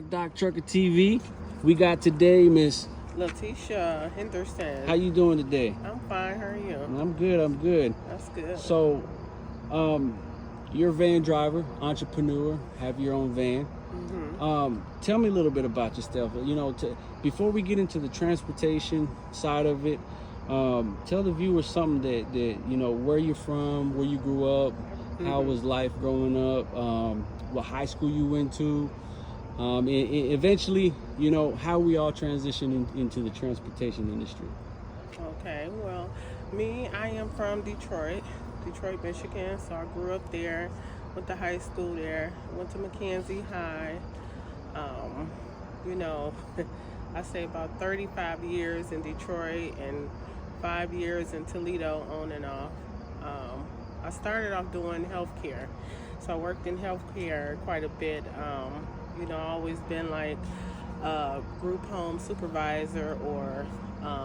Doc Trucker TV. We got today Miss Lateisha Henderson. How you doing today? I'm fine. How are you? I'm good. That's good. So, you're a van driver, entrepreneur, have your own van. Tell me a little bit about yourself. You know, before we get into the transportation side of it, tell the viewers something that you know, where you're from, where you grew up, how was life growing up, what high school you went to, and eventually, you know, how we all transition into the transportation industry. Okay, well, I am from Detroit, Michigan. So I grew up there, went to high school there, went to McKenzie High. You know, I say about 35 years in Detroit and 5 years in Toledo, on and off. I started off doing healthcare, so I worked in healthcare quite a bit. You know, I always been like a group home supervisor or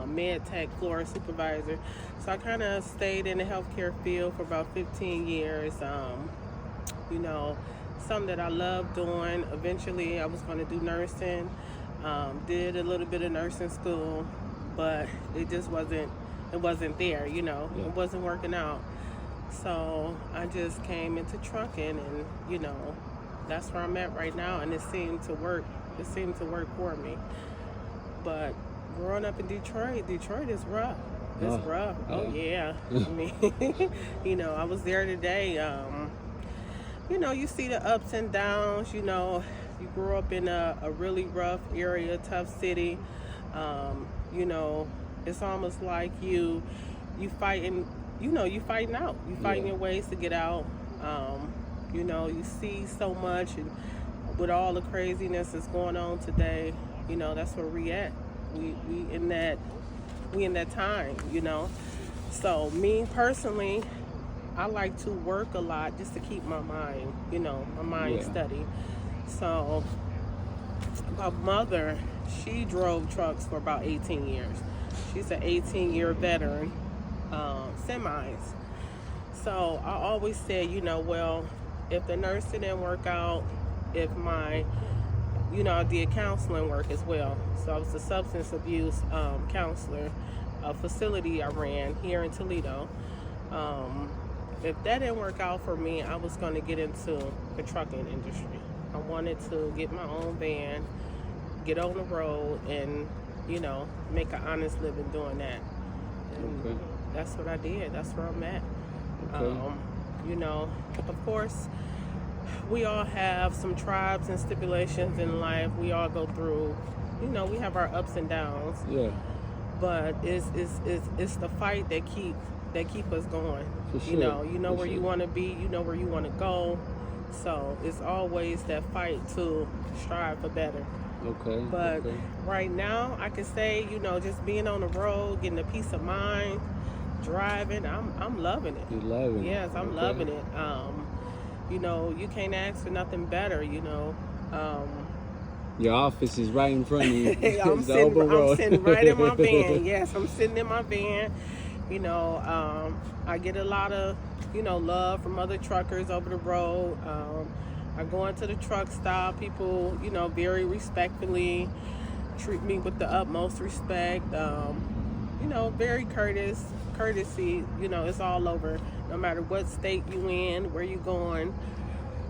med tech floor supervisor. So I kind of stayed in the healthcare field for about 15 years. You know, something that I love doing. Eventually, I was going to do nursing. Did a little bit of nursing school, but it just wasn't there. You know, It wasn't working out. So I just came into trucking, and you know, that's where I'm at right now, and it seemed to work. It seemed to work for me. But growing up in Detroit is rough. It's rough. Oh yeah. I mean, you know, I was there today. You know, you see the ups and downs. You know, you grew up in a really rough area, tough city. You know, it's almost like you fighting. You know, you fighting out. You fighting your ways to get out. You know, you see so much, and with all the craziness that's going on today, you know, that's where we at. We in that time, you know. So me personally, I like to work a lot just to keep my mind, you know, my mind steady. So my mother, she drove trucks for about 18 years. She's an 18-year veteran, semis. So I always said, you know, well, if the nursing didn't work out, if my, you know, I did counseling work as well. So I was a substance abuse counselor, a facility I ran here in Toledo. If that didn't work out for me, I was going to get into the trucking industry. I wanted to get my own van, get on the road, and, you know, make an honest living doing that. And that's what I did. That's where I'm at. You know, of course, we all have some tribes and stipulations in life. We all go through, you know, we have our ups and downs. Yeah. But it's the fight that keep us going. For sure. You know where you want to be. You know where you want to go. So it's always that fight to strive for better. But right now, I can say, you know, just being on the road, getting a peace of mind, driving, I'm loving it. You loving it? Yes, I'm loving it. You know, you can't ask for nothing better, you know. Your office is right in front of you. I'm sitting right in my van. Yes, I'm sitting in my van. You know, I get a lot of, you know, love from other truckers over the road. I go into the truck stop. People, you know, very respectfully treat me with the utmost respect. You know, very courtesy. You know, it's all over. No matter what state you in, where you going.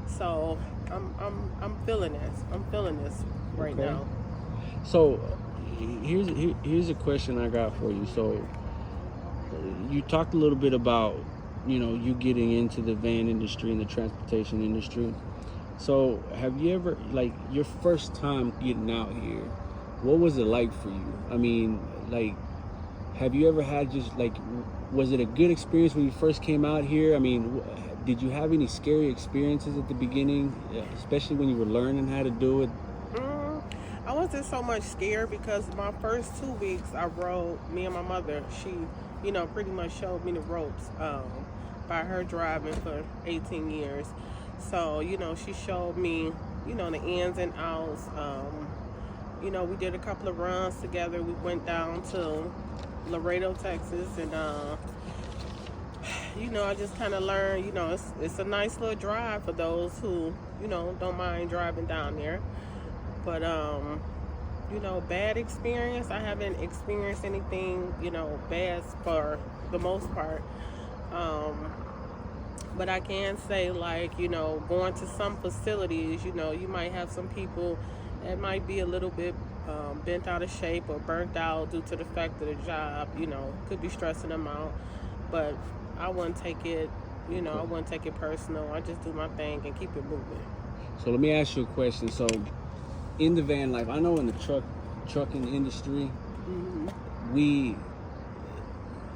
So I'm feeling this. I'm feeling this right now. So here's a question I got for you. So you talked a little bit about, you know, you getting into the van industry and the transportation industry. So have you ever, like, your first time getting out here, what was it like for you? I mean, like, have you ever had just, like, was it a good experience when you first came out here? I mean, did you have any scary experiences at the beginning, especially when you were learning how to do it? I wasn't so much scared because my first 2 weeks I rode, me and my mother, she, you know, pretty much showed me the ropes by her driving for 18 years. So, you know, she showed me, you know, the ins and outs. You know, we did a couple of runs together. We went down to Laredo, Texas, and you know, I just kind of learned, you know, it's a nice little drive for those who, you know, don't mind driving down there. But bad experience. I haven't experienced anything, bad for the most part. Um, but I can say, like, going to some facilities, you might have some people that might be a little bit bent out of shape or burnt out due to the fact of the job, could be stressing them out. But I wouldn't take it, I wouldn't take it personal. I just do my thing and keep it moving. So let me ask you a question. So in the van life, I know in the trucking industry,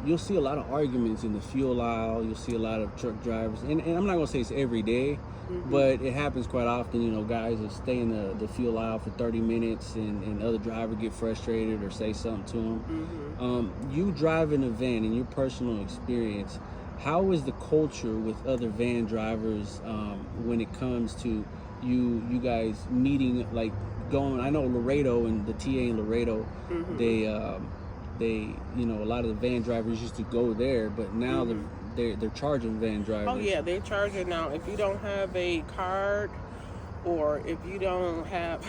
you'll see a lot of arguments in the fuel aisle. You'll see a lot of truck drivers, and I'm not gonna say it's every day, but it happens quite often. Guys will stay in the fuel aisle for 30 minutes, and other driver get frustrated or say something to them. You driving a van, in your personal experience, how is the culture with other van drivers when it comes to you guys meeting, like going? I know Laredo and the TA in Laredo, they a lot of the van drivers used to go there, but now they're charging van drivers. Oh yeah, they're charging now. If you don't have a card, or if you don't have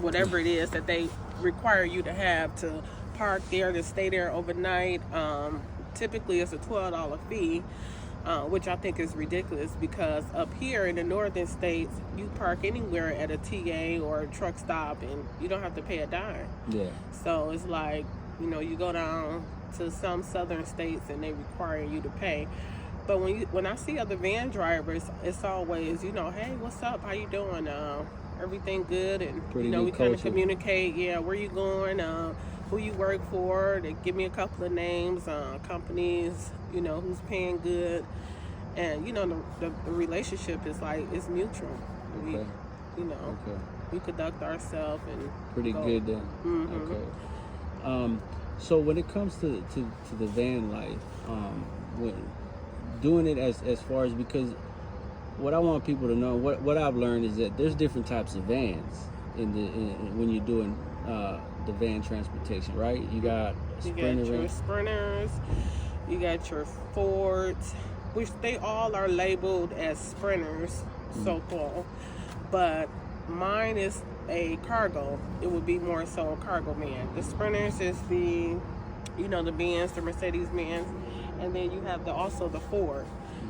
whatever it is that they require you to have to park there, to stay there overnight, typically it's a $12 fee. Which I think is ridiculous, because up here in the northern states, you park anywhere at a TA or a truck stop and you don't have to pay a dime. Yeah. So it's like, you go down to some southern states and they require you to pay. But when I see other van drivers, it's always, hey, what's up? How you doing? Everything good? And Pretty we good kind of culture. communicate. Yeah, where you going? Who you work for? They give me a couple of names, companies, who's paying good, and the relationship is like, it's mutual. Okay. We conduct ourselves and pretty go. good then. Okay. So when it comes to the van life, doing it as far as, because what I want people to know, what I've learned is that there's different types of vans when you're doing the van transportation, right? You got your Sprinters, you got your Fords, which they all are labeled as Sprinters, so-called, but mine is a cargo. It would be more so a cargo van. The Sprinters is the Benz, the Mercedes-Benz, and then you have also the Ford,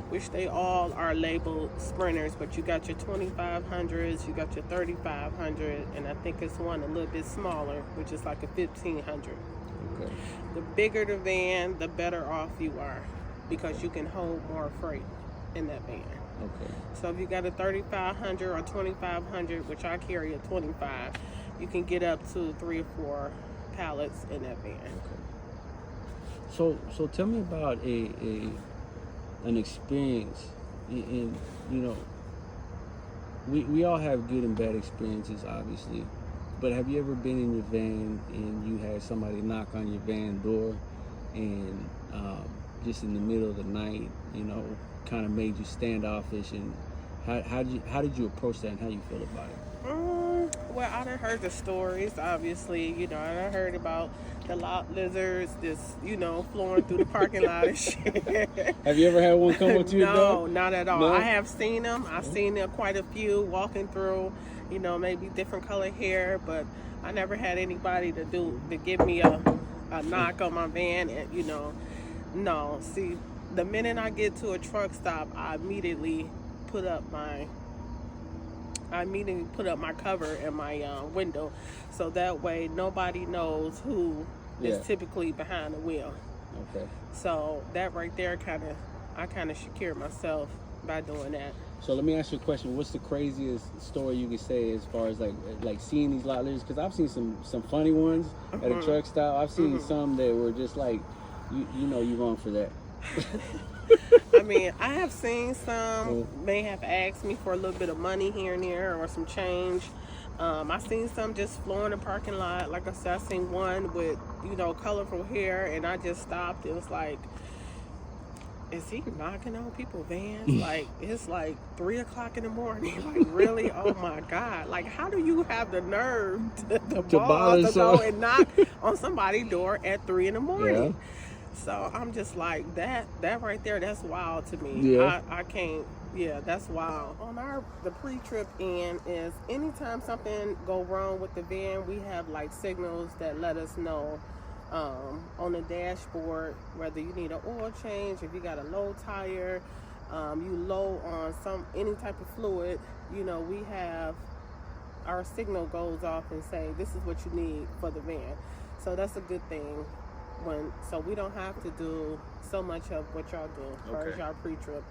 which they all are labeled Sprinters, but you got your 2500s, you got your 3500, and I think it's one a little bit smaller, which is like a 1500. Okay. The bigger the van, the better off you are, because you can hold more freight in that van. Okay. So if you got a 3500 or 2500, which I carry a 25, you can get up to 3 or 4 pallets in that van. Okay. So tell me about an experience in we all have good and bad experiences, obviously, but have you ever been in your van and you had somebody knock on your van door and just in the middle of the night, kind of made you standoffish, and how did you approach that, and how you feel about it? Well, I done heard the stories, obviously. I done heard about the lot lizards just, flowing through the parking lot and shit. Have you ever had one come up to your door? No, not at all. No? I have seen them. I've seen quite a few walking through, maybe different color hair, but I never had anybody to give me a knock on my van, and, no. See, the minute I get to a truck stop, I immediately put up my cover in my window, so that way nobody knows who is typically behind the wheel. Okay. So that right there I kind of secure myself by doing that. So let me ask you a question. What's the craziest story you could say as far as like seeing these lot lizards? Because I've seen some funny ones at a truck stop. I've seen some that were just like, you're wrong for that. I mean, I have seen some may have asked me for a little bit of money here and there, or some change. I seen some just floor in the parking lot. Like I said, I seen one with, colorful hair, and I just stopped. It was like, is he knocking on people's vans? Like, it's like 3 o'clock in the morning. Like, really? Oh my God. Like, how do you have the nerve to go and knock on somebody's door at 3 in the morning? So I'm just like that right there. That's wild to me. Yeah. I can't. Yeah, that's wild. On the pre-trip end is anytime something go wrong with the van, we have like signals that let us know on the dashboard whether you need an oil change, if you got a low tire, you low on any type of fluid. You know, we have our signal goes off and say this is what you need for the van. So that's a good thing. So we don't have to do so much of what y'all do as far as y'all pre-trip.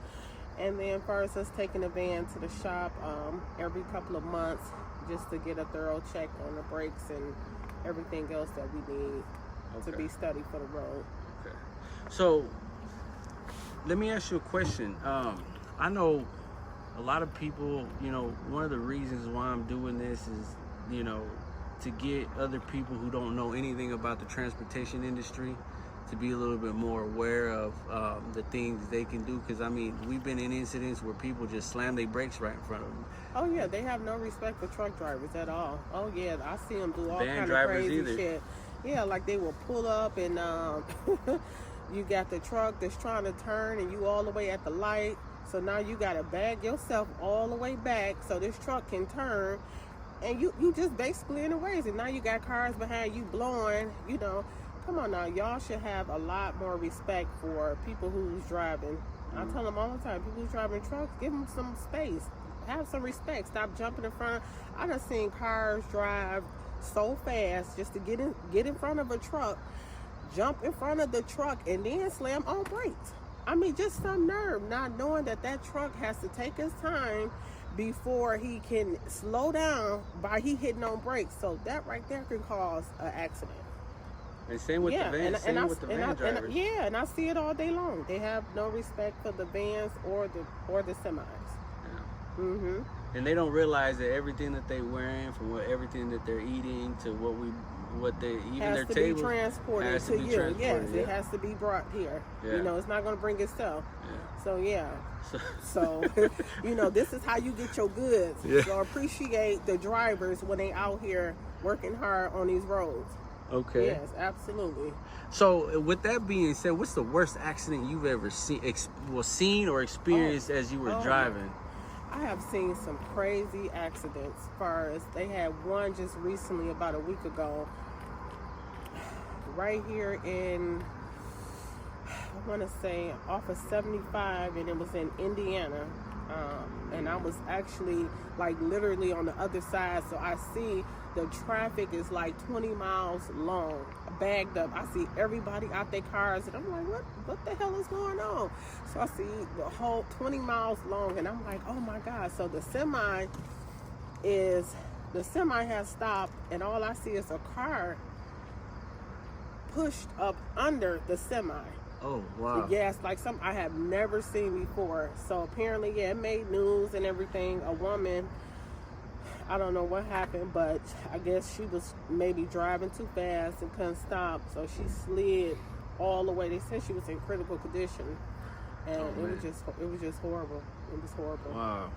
And then far as us taking the van to the shop every couple of months just to get a thorough check on the brakes and everything else that we need to be studied for the road. Okay. So let me ask you a question. I know a lot of people, you know, one of the reasons why I'm doing this is, you know, to get other people who don't know anything about the transportation industry to be a little bit more aware of the things they can do. Because, I mean, we've been in incidents where people just slam their brakes right in front of them. Oh, yeah, they have no respect for truck drivers at all. Oh, yeah, I see them do all Van kind of drivers crazy either. shit. Yeah, like they will pull up and you got the truck that's trying to turn and you all the way at the light. So now you got to bag yourself all the way back so this truck can turn. And you just basically in a race. And now you got cars behind you blowing, you know. Come on now, y'all should have a lot more respect for people who's driving. I tell them all the time, people who's driving trucks, give them some space. Have some respect. Stop jumping in front. I done seen cars drive so fast just to get in front of a truck, jump in front of the truck, and then slam on brakes. I mean, just some nerve, not knowing that truck has to take his time before he can slow down by he hitting on brakes. So that right there can cause an accident. And same with the van, with the van drivers. Yeah, and I see it all day long. They have no respect for the vans or the semis. Yeah. Mhm. And they don't realize that everything that they wearing, from everything that they're eating to what they even has their to table be transported has to to be you. transported, Yes, yeah. it has to be brought here. Yeah. You know, it's not going to bring itself. Yeah. So yeah. So you know, this is how you get your goods. Yeah. So appreciate the drivers when they out here working hard on these roads. Okay. Yes, absolutely. So with that being said, what's the worst accident you've ever seen or experienced as you were driving? I have seen some crazy accidents. As far as they had one just recently, about a week ago, right here in, I want to say off of 75, and it was in Indiana. And I was actually like literally on the other side, so I see the traffic is like 20 miles long, bagged up. I see everybody out their cars, and I'm like, what the hell is going on? So I see the whole 20 miles long, and I'm like, oh my God. So the semi has stopped, and all I see is a car pushed up under the semi. Oh, wow. Yes, like something I have never seen before. So apparently, yeah, it made news and everything. A woman, I don't know what happened, but I guess she was maybe driving too fast and couldn't stop. So she slid all the way. They said she was in critical condition. And it was just horrible. It was horrible. Wow.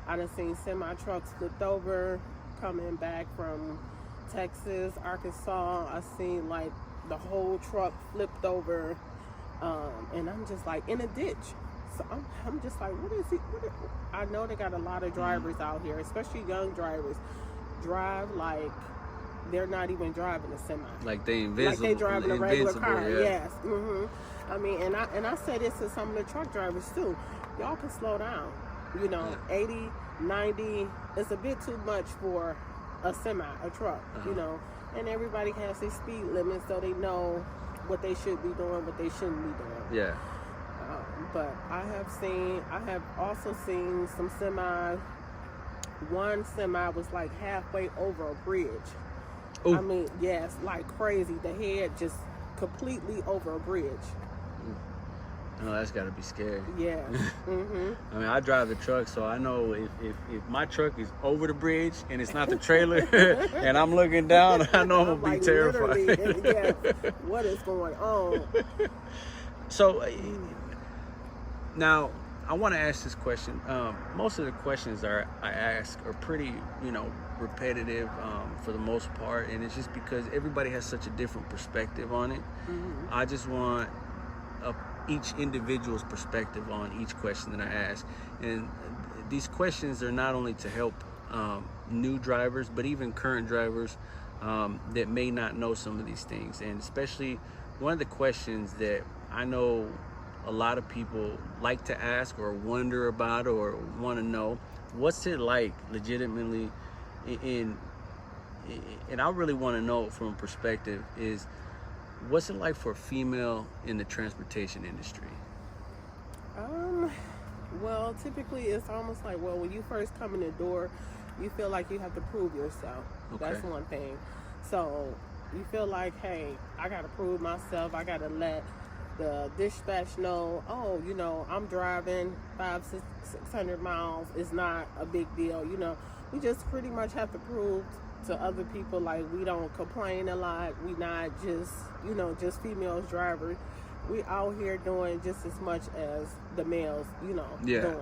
I done seen semi trucks flipped over coming back from Texas, Arkansas. I seen like the whole truck flipped over. And I'm just like in a ditch. So I'm just like, what is it? I know they got a lot of drivers out here, especially young drivers, drive like they're not even driving a semi. Like they invisible. Like they driving a regular car. Yeah. Yes. I mean, and I say this to some of the truck drivers too. Y'all can slow down. You know, 80, 90 is a bit too much for a semi, a truck. You know, and everybody has their speed limit, so they know what they should be doing, what they shouldn't be doing. Yeah. But I have also seen some semis. One semi was like halfway over a bridge. Ooh. I mean, yes, like crazy. The head just completely over a bridge. No, that's got to be scary. Yeah. I mean, I drive the truck, so I know if my truck is over the bridge and it's not the trailer and I'm looking down, I know I'm going to be terrified. Yes, what is going on? So, now, I want to ask this question. Most of the questions I ask are pretty, repetitive for the most part, and it's just because everybody has such a different perspective on it. I just want each individual's perspective on each question that I ask. And these questions are not only to help new drivers, but even current drivers that may not know some of these things. And especially one of the questions that I know a lot of people like to ask or wonder about or want to know, what's it like legitimately and I really want to know from a perspective is, what's it like for a female in the transportation industry? Well, typically it's almost like, well, when you first come in the door, you feel like you have to prove yourself. Okay. That's one thing. So you feel like, hey, I got to prove myself. I got to let the dispatch know, oh, I'm driving 600 miles. It's not a big deal. We just pretty much have to prove to other people, like, we don't complain a lot. We not just, just females drivers. We out here doing just as much as the males, doing.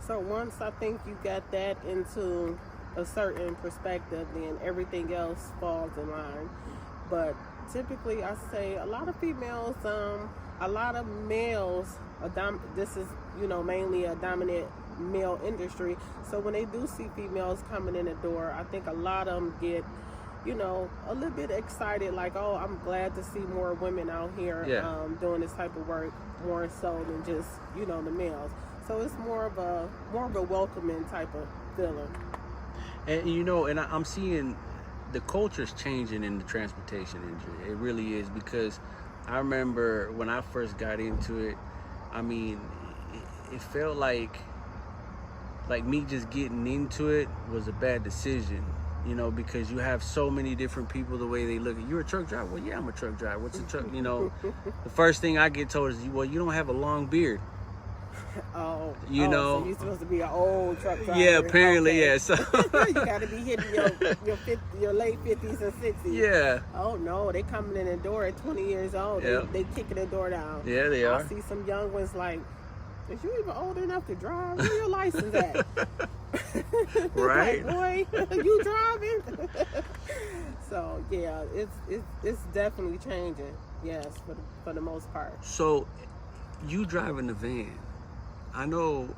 So once I think you got that into a certain perspective, then everything else falls in line. But typically I say a lot of females, a lot of males, this is, mainly a dominant male industry. So when they do see females coming in the door, I think a lot of them get, a little bit excited, like, oh, I'm glad to see more women out here doing this type of work, more so than just, the males. So it's more of a welcoming type of feeling. And and I'm seeing the culture's changing in the transportation industry. It really is, because I remember when I first got into it, I mean, it felt like me just getting into it was a bad decision, because you have so many different people, the way they look at you. You're a truck driver? Well, yeah, I'm a truck driver. What's a truck? The first thing I get told is, well, you don't have a long beard. So know, you're supposed to be an old truck driver. Yeah, apparently, okay. Yeah. So you got to be hitting your late 50s and 60s. Yeah. Oh no, they coming in the door at 20 years old. Yep. They kicking the door down. Yeah, they are. I see some young ones like, is you even old enough to drive? Where your license at? Right. Like, boy, you driving? So yeah, it's definitely changing. Yes, for the most part. So you driving the van. I know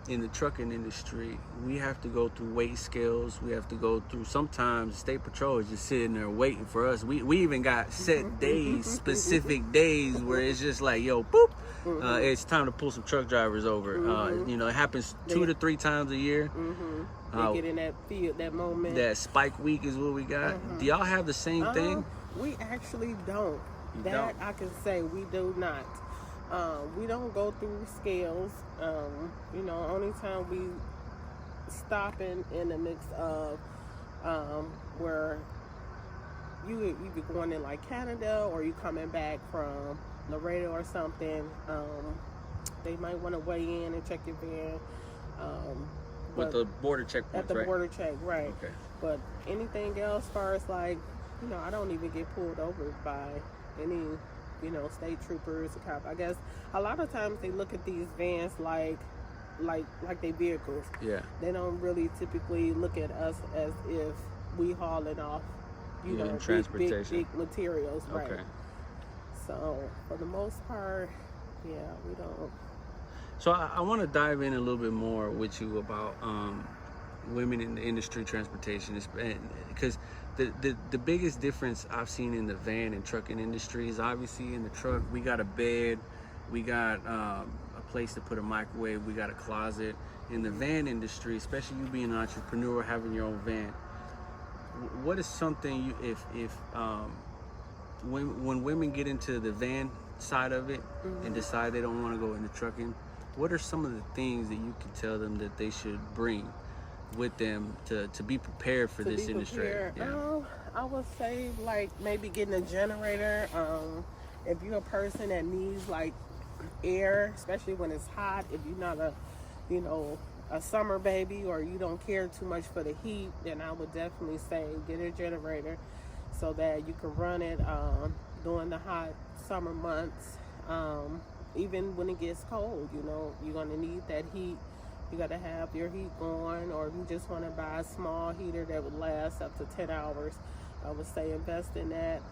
in the trucking industry, we have to go through weight scales. We have to go through, sometimes State Patrol is just sitting there waiting for us. We even got set days, specific days where it's just like, yo, boop, it's time to pull some truck drivers over. It happens 2 to 3 times a year. They get in that field, that moment. That spike week is what we got. Do y'all have the same thing? We actually don't. You that don't? I can say we do not. We don't go through scales. Only time we stop in the mix of where you be going in like Canada, or you coming back from Laredo or something. They might want to weigh in and check your van. With the border checkpoints, at the right? border check, right? Okay. But anything else, as far as like, I don't even get pulled over by any, state troopers or cop. I guess a lot of times they look at these vans like they vehicles. Yeah. They don't really typically look at us as if we hauling off, transportation. big materials, right? Okay. So for the most part, yeah, we don't. So I want to dive in a little bit more with you about women in the industry, transportation, because the biggest difference I've seen in the van and trucking industry is, obviously in the truck we got a bed, we got a place to put a microwave, we got a closet. In the van industry, especially you being an entrepreneur, having your own van, what is something when women get into the van side of it and decide they don't want to go into trucking, what are some of the things that you can tell them that they should bring with them to be prepared for this industry? Yeah. I would say like maybe getting a generator. If you're a person that needs like air, especially when it's hot, if you're not a summer baby, or you don't care too much for the heat, then I would definitely say get a generator so that you can run it during the hot summer months. Even when it gets cold, you're going to need that heat. You got to have your heat going, or if you just want to buy a small heater that would last up to 10 hours, I would say invest in that.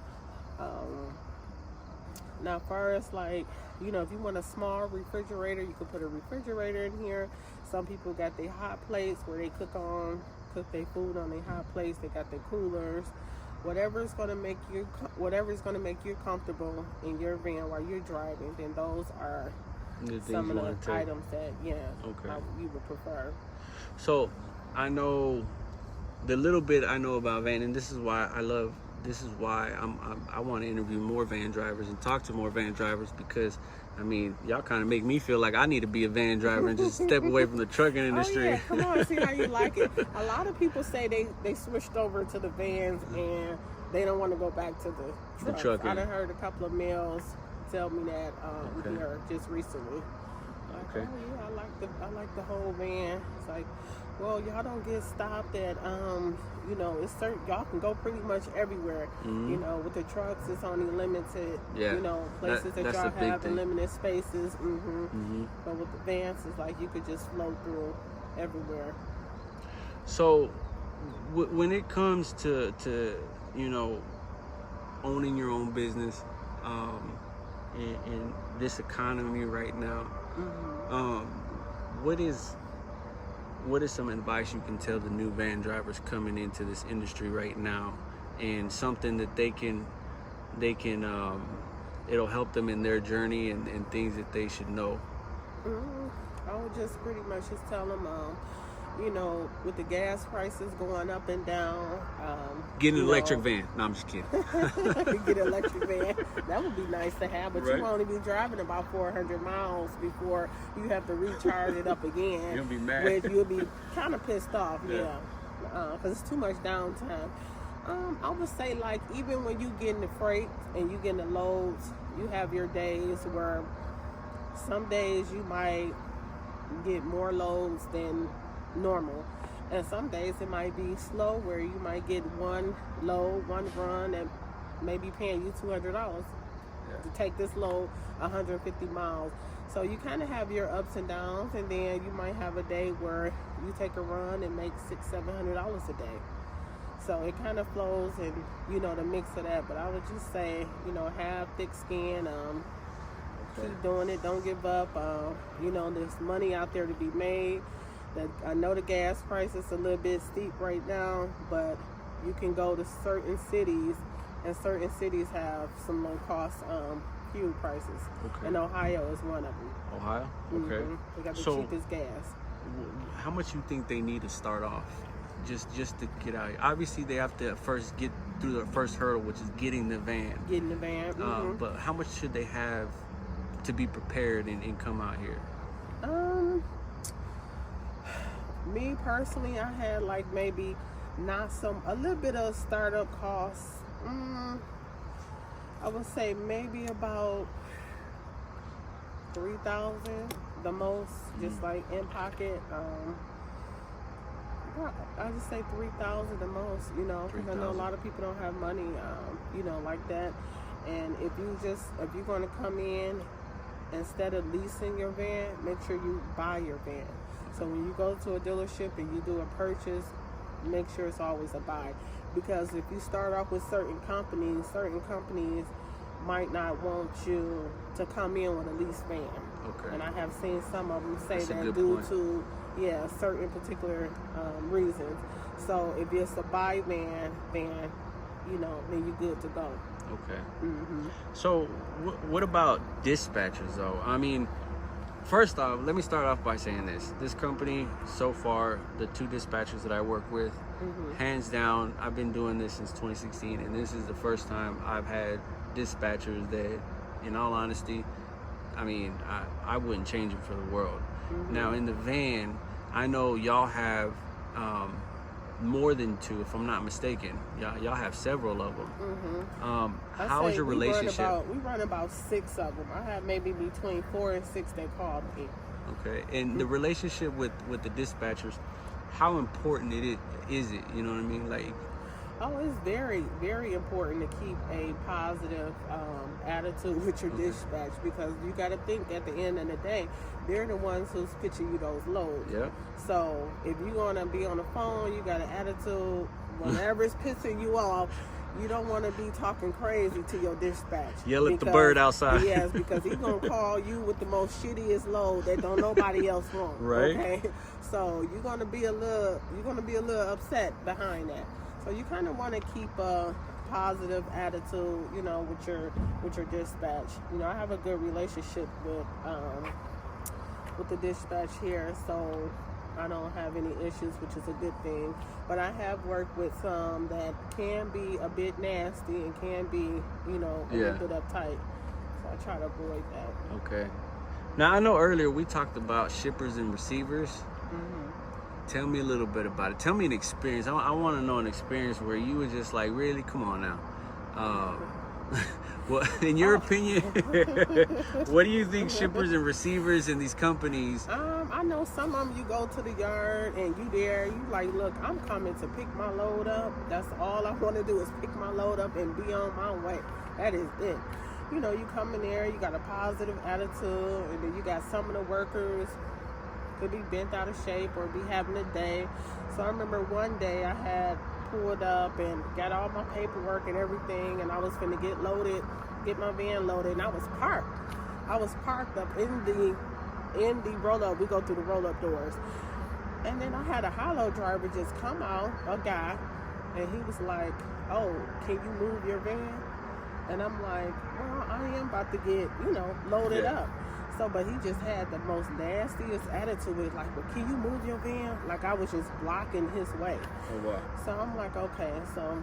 Now, as far as like, if you want a small refrigerator, you can put a refrigerator in here. Some people got their hot plates where they cook their food on their hot plates. They got their coolers. Whatever is going to make you comfortable in your van while you're driving, then those are some of the items that you would prefer. So I know the little bit I know about van, and this is why I want to interview more van drivers and talk to more van drivers, because I mean, y'all kind of make me feel like I need to be a van driver and just step away from the trucking industry. Oh yeah, come on, see how you like it. A lot of people say they switched over to the vans and they don't want to go back to the trucking. I done heard a couple of males tell me that here just recently. Like, okay. Oh yeah, I like the whole van. It's like, well, y'all don't get stopped at it's certain, y'all can go pretty much everywhere. Mm-hmm. With the trucks it's only limited, Yeah. Places that y'all have in limited spaces. Mm-hmm. But with the vans it's like you could just flow through everywhere. So when it comes to owning your own business, in this economy right now, what is some advice you can tell the new van drivers coming into this industry right now, and something that they can it'll help them in their journey, and things that they should know? I would just pretty much just tell them, with the gas prices going up and down, get an electric van. No, I'm just kidding. Get an electric van. That would be nice to have, but Right. you only be driving about 400 miles before you have to recharge it up again. You'll be mad. You'll be kind of pissed off, because it's too much downtime. I would say, like, even when you get in the freight and you get in the loads, you have your days where some days you might get more loads than normal, and some days it might be slow where you might get one load, one run, and maybe paying you $200 to take this load 150 miles. So you kind of have your ups and downs, and then you might have a day where you take a run and make $600-700 a day. So it kind of flows, and the mix of that. But I would just say, have thick skin, keep doing it, don't give up. There's money out there to be made. I know the gas price is a little bit steep right now, but you can go to certain cities, and certain cities have some low cost fuel prices. Okay. And Ohio is one of them. Ohio? Okay. They got the cheapest gas. How much you think they need to start off, just to get out here? Obviously, they have to first get through the first hurdle, which is getting the van. But how much should they have to be prepared and come out here? Me personally, I had like maybe a little bit of startup costs. I would say maybe about $3,000 the most, just like in pocket. I just say $3,000 the most, because I know a lot of people don't have money, like that. And if you're going to come in, instead of leasing your van, make sure you buy your van. So when you go to a dealership and you do a purchase, make sure it's always a buy. Because if you start off with certain companies might not want you to come in with a lease van. Okay. And I have seen some of them say That's that due to certain particular reasons. So if it's a buy van, then you're good to go. Okay. So what about dispatchers, though? I mean, first off, let me start off by saying this company, so far, the two dispatchers that I work with, hands down, I've been doing this since 2016, and this is the first time I've had dispatchers that, in all honesty, I mean, I wouldn't change them for the world. Now, in the van, I know y'all have more than two, if I'm not mistaken. Y'all have several of them. How is your relationship? We run about 6 of them. I have maybe between 4 and 6 that call me. Okay, and the relationship with the dispatchers, how important is it? You know what I mean? Like, it's very, very important to keep a positive attitude with your dispatch, because you got to think at the end of the day, they're the ones who's pitching you those loads. Yeah. So if you're going to be on the phone, you got an attitude, whenever it's pissing you off, you don't want to be talking crazy to your dispatch. Yell at the bird outside. Yes, because he's gonna call you with the most shittiest load that don't nobody else want. Right. Okay. So you're gonna be a little upset behind that. So you kind of want to keep a positive attitude, you know, with your dispatch. You know, I have a good relationship with the dispatch here, so I don't have any issues, which is a good thing. But I have worked with some that can be a bit nasty and can be, you know, a little bit uptight. So I try to avoid that. Okay. Now, I know earlier we talked about shippers and receivers. Tell me a little bit about it. Tell me an experience. I want to know an experience where you were just like, really? Come on now. Well, in your opinion, what do you think shippers and receivers in these companies? I know some of them, you go to the yard and you like, look, I'm coming to pick my load up. That's all I want to do is pick my load up and be on my way. That is it. You know, you come in there, you got a positive attitude, and then you got some of the workers could be bent out of shape or be having a day. So I remember one day I had pulled up and got all my paperwork and everything, and I was finna get my van loaded, and I was parked up in the roll-up. We go through the roll-up doors, and then I had a hollow driver just come out, a guy, and he was like, oh, can you move your van? And I'm like, well, I am about to get, you know, loaded up. So, but he just had the most nastiest attitude, like, well, can you move your van? Like I was just blocking his way. Oh, wow. So I'm like, okay. So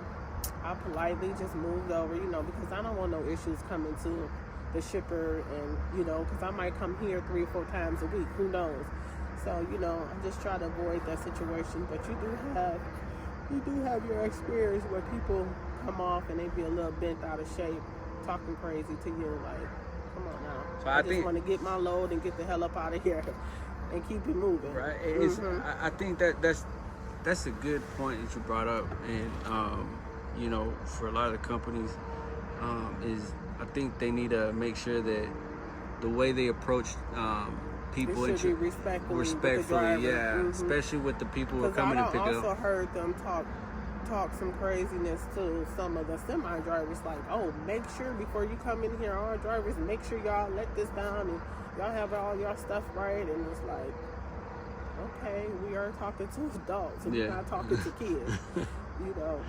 I politely just moved over, you know, because I don't want no issues coming to the shipper, and, you know, because I might come here 3 or 4 times a week, who knows? So, you know, I just try to avoid that situation. But you do have your experience where people come off and they be a little bent out of shape, talking crazy to you, like, come on now. So I just want to get my load and get the hell up out of here and keep it moving. Right. I think that's a good point that you brought up, and you know, for a lot of the companies, is I think they need to make sure that the way they approach people it should be respectfully, especially with the people who are coming to pick up. I also heard them talk some craziness to some of the semi drivers, like, oh, make sure before you come in here, all drivers, make sure y'all let this down and y'all have all y'all stuff right. And it's like, okay, we are talking to adults, and we're not talking to kids, you know.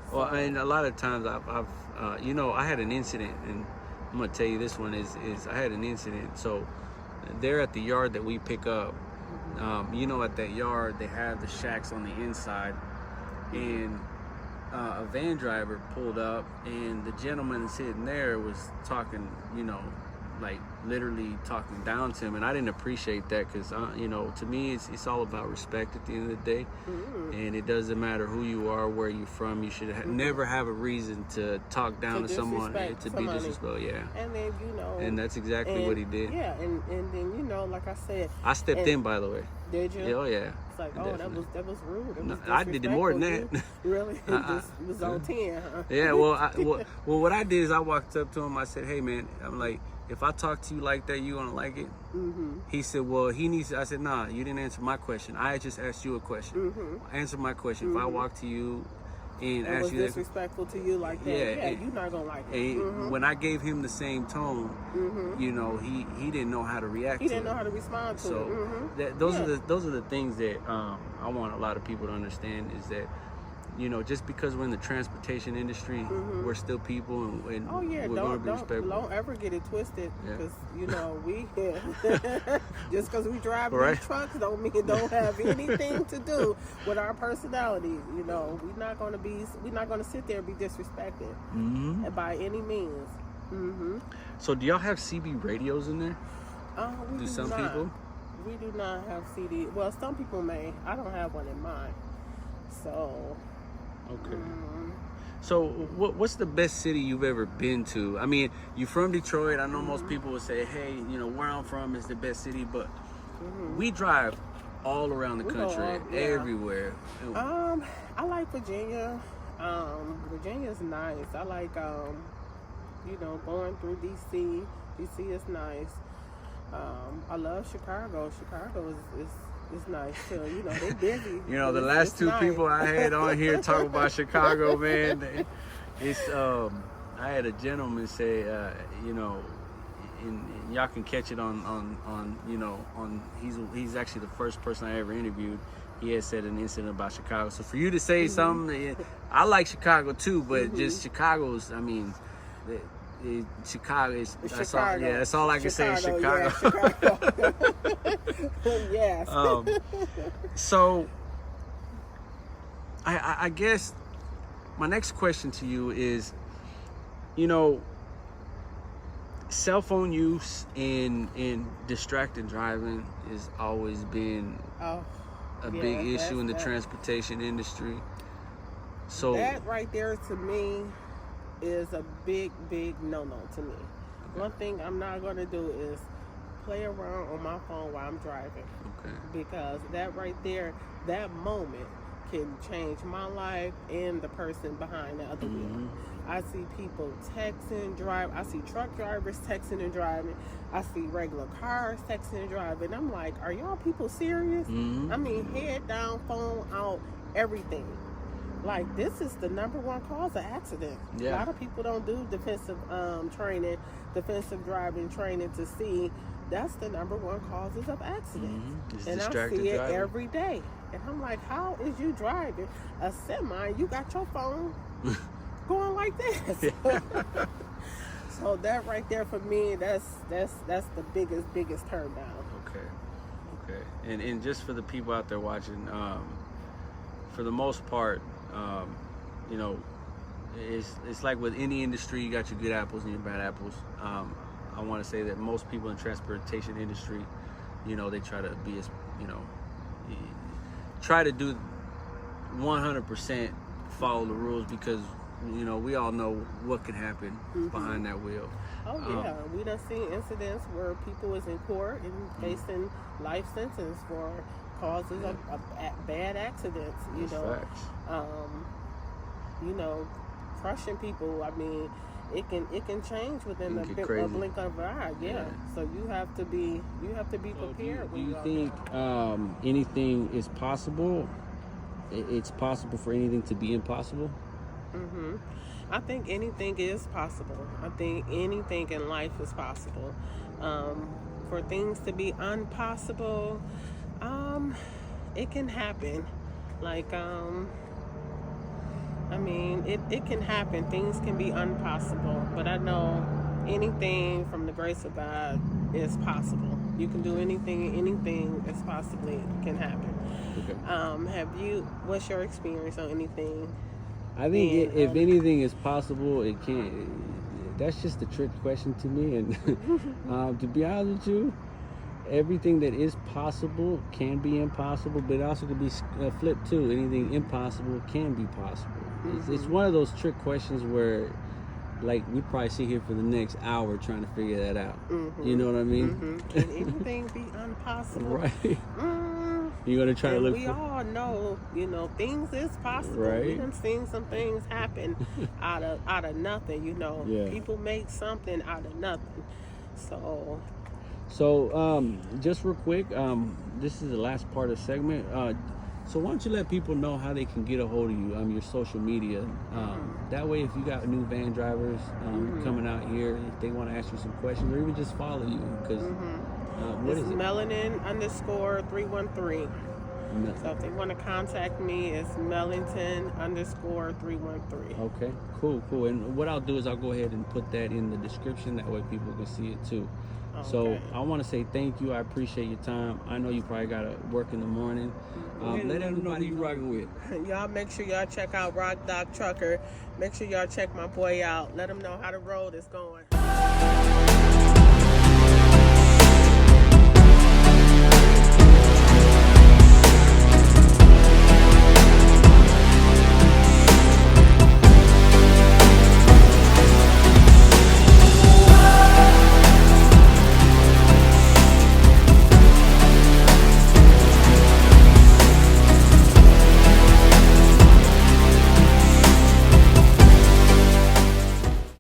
So. Well, and a lot of times I've you know, I had an incident, and I'm gonna tell you this one is I had an incident. So they're at the yard that we pick up. You know, at that yard they have the shacks on the inside. And a van driver pulled up, and the gentleman sitting there was talking, you know, like literally talking down to him, and I didn't appreciate that, because you know, to me it's all about respect at the end of the day. And it doesn't matter who you are, where you're from, you should never have a reason to talk down to someone, to be disrespectful. And then, you know, and that's exactly what he did. And then, you know, like I said, I stepped in, by the way. Did you? Oh yeah. It's like, oh, that was rude. It was I did more than that. Really? It was on 10, huh? Yeah, well, what I did is I walked up to him. I said, hey, man, I'm like, if I talk to you like that, you gonna like it? He said, well, he needs to. I said, nah, you didn't answer my question. I just asked you a question. Answer my question. If I walk to you and ask you that, disrespectful to you like that, you're not gonna like it. And when I gave him the same tone, you know, he didn't know how to react. He didn't know how to respond to it. So those are the things that I want a lot of people to understand, is that, you know, just because we're in the transportation industry, we're still people, and we're going to be respectful. Don't ever get it twisted, because you know, we just because we drive these trucks don't mean it don't have anything to do with our personality. You know, we're not going to sit there and be disrespected by any means. So do y'all have CB radios in there? We do some not. people? We do not have CD. Well, some people may. I don't have one in mine. So. Okay. So what's the best city you've ever been to? I mean, you're from Detroit. I know most people would say, hey, you know, where I'm from is the best city, but we drive all around the country, everywhere. I like Virginia. Virginia's nice. I like, you know, going through DC. DC is nice. I love Chicago. Chicago is nice too. You know, they busy. You know, the last two people I had on here talk about Chicago, man. It's I had a gentleman say, you know, and y'all can catch it on you know, on he's actually the first person I ever interviewed. He had said an incident about Chicago. So for you to say something, I like Chicago too, but just Chicago's, I mean, Chicago is that's all. Yeah, that's all I can say is Chicago. Yeah, Chicago. Yes. So I guess my next question to you is, you know, cell phone use and distracted driving has always been a big issue in the transportation industry. So that right there to me is a big no-no to me. Okay. One thing I'm not going to do is play around on my phone while I'm driving. Okay. Because that right there, that moment can change my life and the person behind the other wheel. I see people texting, driving. I see truck drivers texting and driving. I see regular cars texting and driving. I'm like, are y'all people serious? I mean, head down, phone out, everything. Like, this is the number one cause of accident. Yeah. A lot of people don't do defensive training, defensive driving training to see that's the number one causes of accidents. And I see it every day. And I'm like, how is you driving a semi? You got your phone going like this. So that right there for me, that's the biggest turn down. Okay. And just for the people out there watching, for the most part, you know, it's like with any industry, you got your good apples and your bad apples. I want to say that most people in the transportation industry, you know, they try to be as, you know, try to do 100% follow the rules, because, you know, we all know what can happen behind that wheel. Oh yeah, we done seen incidents where people is in court and facing life sentence for causes of bad accidents. You know, you know, crushing people. I mean, it can change within a blink of an eye. Yeah. So you have to be prepared. Do you think anything is possible? It's possible for anything to be impossible? I think anything is possible. I think anything in life is possible. For things to be impossible, it can happen. Like, I mean, it can happen. Things can be impossible. But I know anything from the grace of God is possible. You can do anything is possibly can happen. Okay. What's your experience on anything? I think if anything is possible, it can't. That's just a trick question to me. And to be honest with you, everything that is possible can be impossible, but it also could be flipped too. Anything impossible can be possible. It's one of those trick questions where, like, we probably sit here for the next hour trying to figure that out. You know what I mean? Can anything be impossible? Right. You're gonna try to look. We all know, you know, things is possible. Right. We done seen some things happen out of nothing. You know, people make something out of nothing. So, just real quick, this is the last part of the segment. So why don't you let people know how they can get a hold of you, your social media. That way, if you got new van drivers coming out here, if they want to ask you some questions or even just follow you, because what is it? Melanin_313. So if they want to contact me, it's Mellington_313. Okay, cool. And what I'll do is I'll go ahead and put that in the description. That way people can see it too. Okay. So I want to say thank you. I appreciate your time. I know you probably got to work in the morning. Let everybody you rocking with. Y'all make sure y'all check out Rock Doc Trucker. Make sure y'all check my boy out. Let him know how the road is going.